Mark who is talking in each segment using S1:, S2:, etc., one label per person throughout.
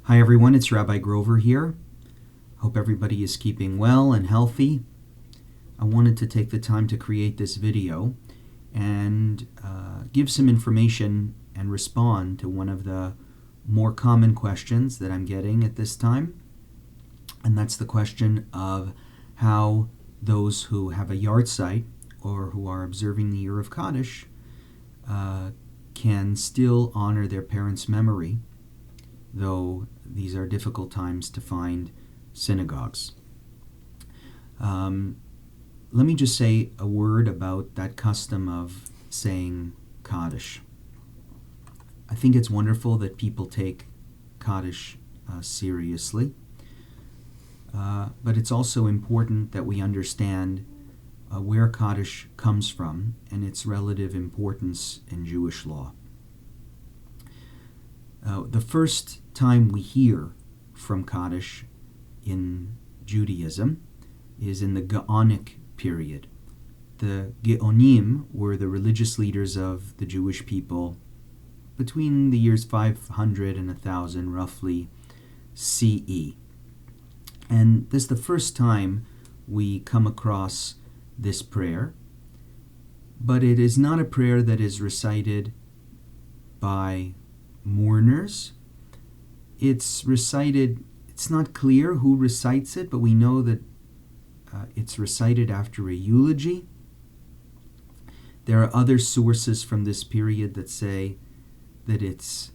S1: Hi everyone, it's Rabbi Grover here. Hope everybody is keeping well and healthy. I wanted to take the time to create this video and give some information and respond to one of the more common questions that I'm getting at this time. And that's the question of how those who have a yard site or who are observing the year of Kaddish can still honor their parents' memory, though these are difficult times to find synagogues. Let me just say a word about that custom of saying Kaddish. I think it's wonderful that people take Kaddish seriously, but it's also important that we understand where Kaddish comes from and its relative importance in Jewish law. The first time we hear from Kaddish in Judaism is in the Gaonic period. The Gaonim were the religious leaders of the Jewish people between the years 500 and 1000, roughly, CE. And this is the first time we come across this prayer, but it is not a prayer that is recited by mourners. It's recited, it's not clear who recites it, but we know that it's recited after a eulogy. There are other sources from this period that say that it's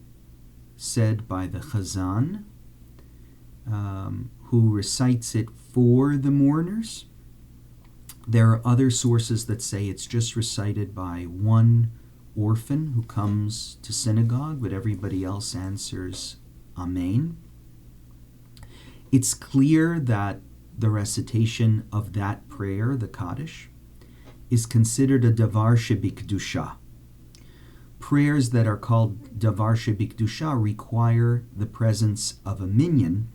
S1: said by the Chazan, who recites it for the mourners. There are other sources that say it's just recited by one orphan who comes to synagogue, but everybody else answers Amen. It's clear that the recitation of that prayer, the Kaddish, is considered a davar shebikdusha. Prayers that are called davar shebikdusha require the presence of a minyan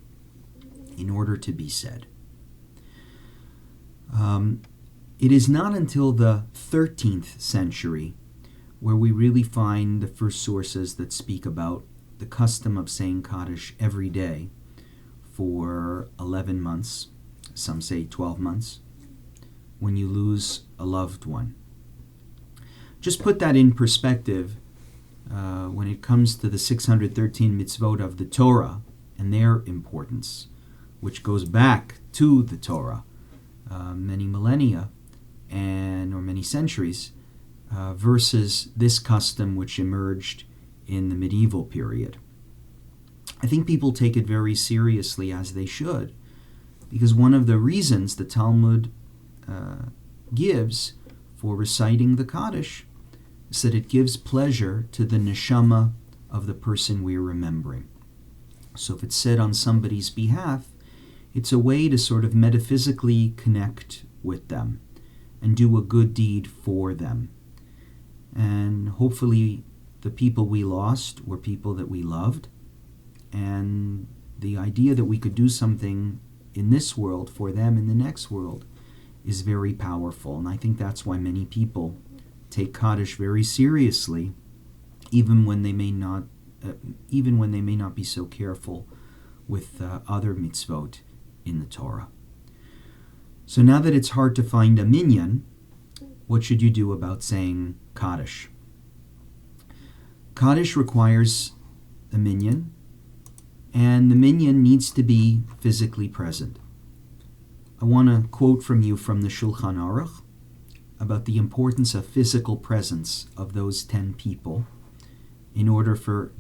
S1: in order to be said. It is not until the 13th century where we really find the first sources that speak about the custom of saying Kaddish every day for 11 months, some say 12 months, when you lose a loved one. Just put that in perspective when it comes to the 613 mitzvot of the Torah and their importance, which goes back to the Torah many millennia or many centuries, versus this custom which emerged in the medieval period. I think people take it very seriously, as they should, because one of the reasons the Talmud gives for reciting the Kaddish is that it gives pleasure to the neshama of the person we're remembering. So if it's said on somebody's behalf, it's a way to sort of metaphysically connect with them and do a good deed for them. And hopefully the people we lost were people that we loved, and the idea that we could do something in this world for them in the next world is very powerful. And I think that's why many people take Kaddish very seriously, even when they may not be so careful with other mitzvot in the Torah. So now that it's hard to find a minyan, what should you do about saying Kaddish? Kaddish requires a minyan, and the minyan needs to be physically present. I want to quote from you from the Shulchan Aruch about the importance of physical presence of those 10 people in order for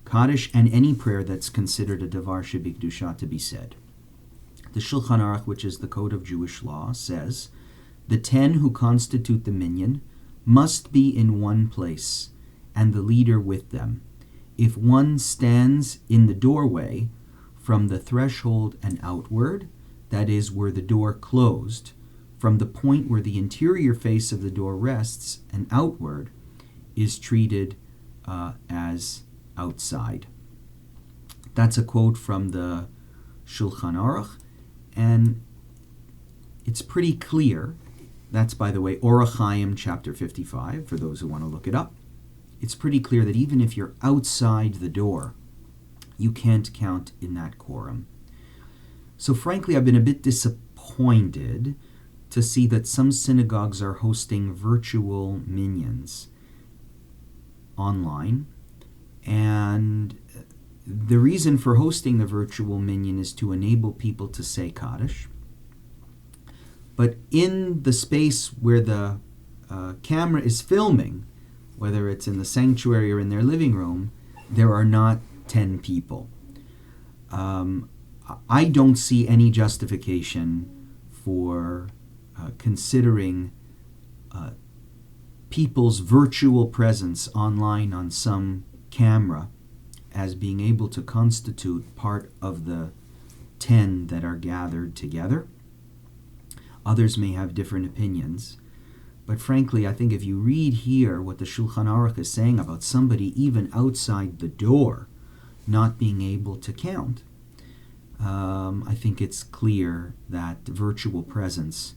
S1: Kaddish and any prayer that's considered a davar shebikdusha to be said. The Shulchan Aruch, which is the code of Jewish law, says, the 10 who constitute the minyan must be in one place, and the leader with them. If one stands in the doorway from the threshold and outward, that is, where the door closed, from the point where the interior face of the door rests and outward, is treated as outside. That's a quote from the Shulchan Aruch, and it's pretty clear. That's, by the way, Orach Chaim, chapter 55, for those who want to look it up. It's pretty clear that even if you're outside the door, you can't count in that quorum. So frankly, I've been a bit disappointed to see that some synagogues are hosting virtual minyans online. And the reason for hosting the virtual minyan is to enable people to say Kaddish. But in the space where the camera is filming, whether it's in the sanctuary or in their living room, there are not 10 people. I don't see any justification for considering people's virtual presence online on some camera as being able to constitute part of the 10 that are gathered together. Others may have different opinions, but frankly, I think if you read here what the Shulchan Aruch is saying about somebody even outside the door not being able to count, I think it's clear that virtual presence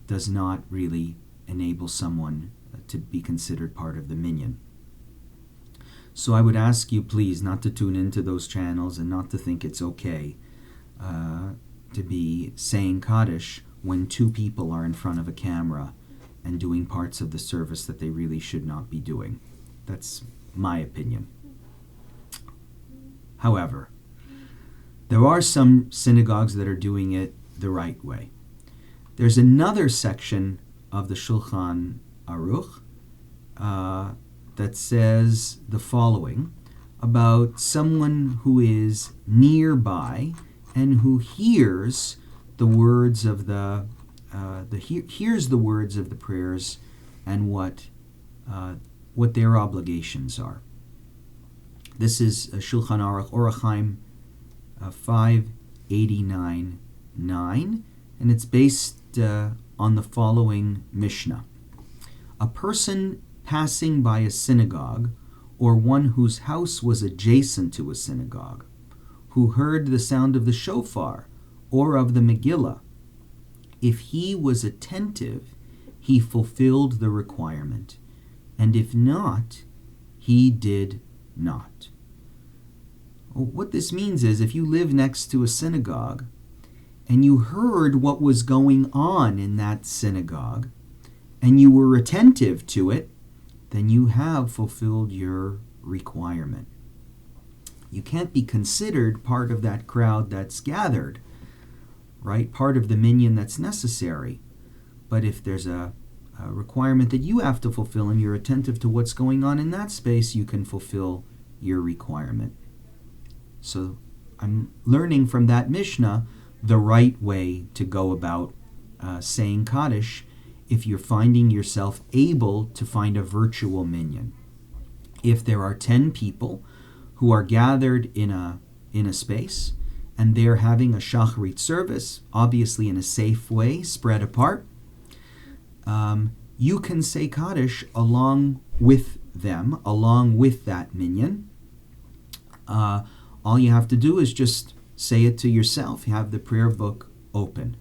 S1: does not really enable someone to be considered part of the minyan. So I would ask you please not to tune into those channels and not to think it's okay to be saying Kaddish when two people are in front of a camera and doing parts of the service that they really should not be doing. That's my opinion. However, there are some synagogues that are doing it the right way. There's another section of the Shulchan Aruch that says the following about someone who is nearby and who hears the words of hears the words of the prayers and what their obligations are. This is Shulchan Aruch Orach Chaim 589-9, and it's based on the following Mishnah. A person passing by a synagogue, or one whose house was adjacent to a synagogue, who heard the sound of the shofar or of the Megillah, if he was attentive, he fulfilled the requirement, and if not, he did not. What this means is if you live next to a synagogue and you heard what was going on in that synagogue and you were attentive to it, then you have fulfilled your requirement. You can't be considered part of that crowd that's gathered, right? Part of the minyan that's necessary. But if there's a requirement that you have to fulfill and you're attentive to what's going on in that space, you can fulfill your requirement. So I'm learning from that Mishnah the right way to go about saying Kaddish if you're finding yourself able to find a virtual minyan. If there are 10 people who are gathered in a space and they're having a shacharit service, obviously in a safe way, spread apart, you can say Kaddish along with them, along with that minyan. All you have to do is just say it to yourself. You have the prayer book open.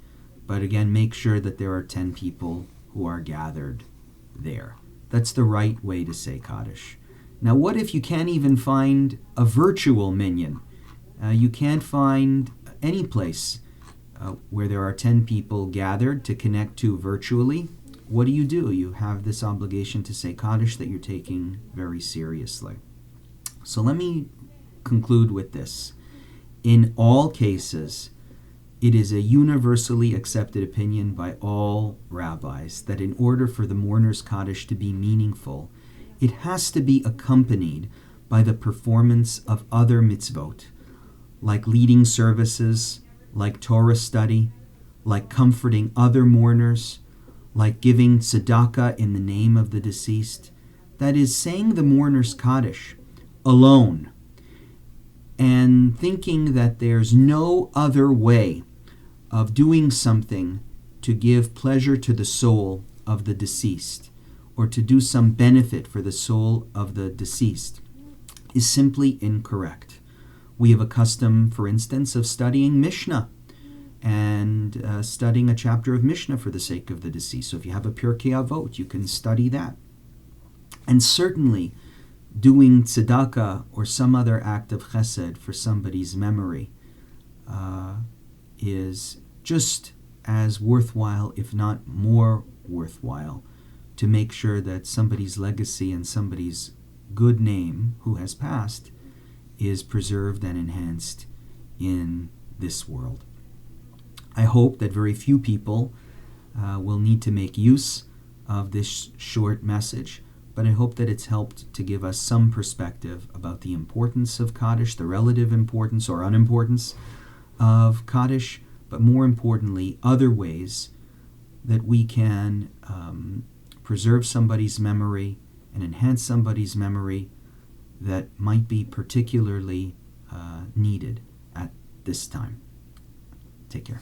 S1: But again, make sure that there are 10 people who are gathered there. That's the right way to say Kaddish. Now, what if you can't even find a virtual minyan? You can't find any place where there are 10 people gathered to connect to virtually. What do? You have this obligation to say Kaddish that you're taking very seriously. So let me conclude with this. In all cases, it is a universally accepted opinion by all rabbis that in order for the mourner's Kaddish to be meaningful, it has to be accompanied by the performance of other mitzvot, like leading services, like Torah study, like comforting other mourners, like giving tzedakah in the name of the deceased. That is, saying the mourner's Kaddish alone and thinking that there's no other way of doing something to give pleasure to the soul of the deceased or to do some benefit for the soul of the deceased is simply incorrect. We have a custom, for instance, of studying Mishnah and studying a chapter of Mishnah for the sake of the deceased. So if you have a Pirkei Avot, you can study that. And certainly doing tzedakah or some other act of chesed for somebody's memory is just as worthwhile, if not more worthwhile, to make sure that somebody's legacy and somebody's good name who has passed is preserved and enhanced in this world. I hope that very few people will need to make use of this short message, but I hope that it's helped to give us some perspective about the importance of Kaddish, the relative importance or unimportance of Kaddish, but more importantly, other ways that we can preserve somebody's memory and enhance somebody's memory that might be particularly needed at this time. Take care.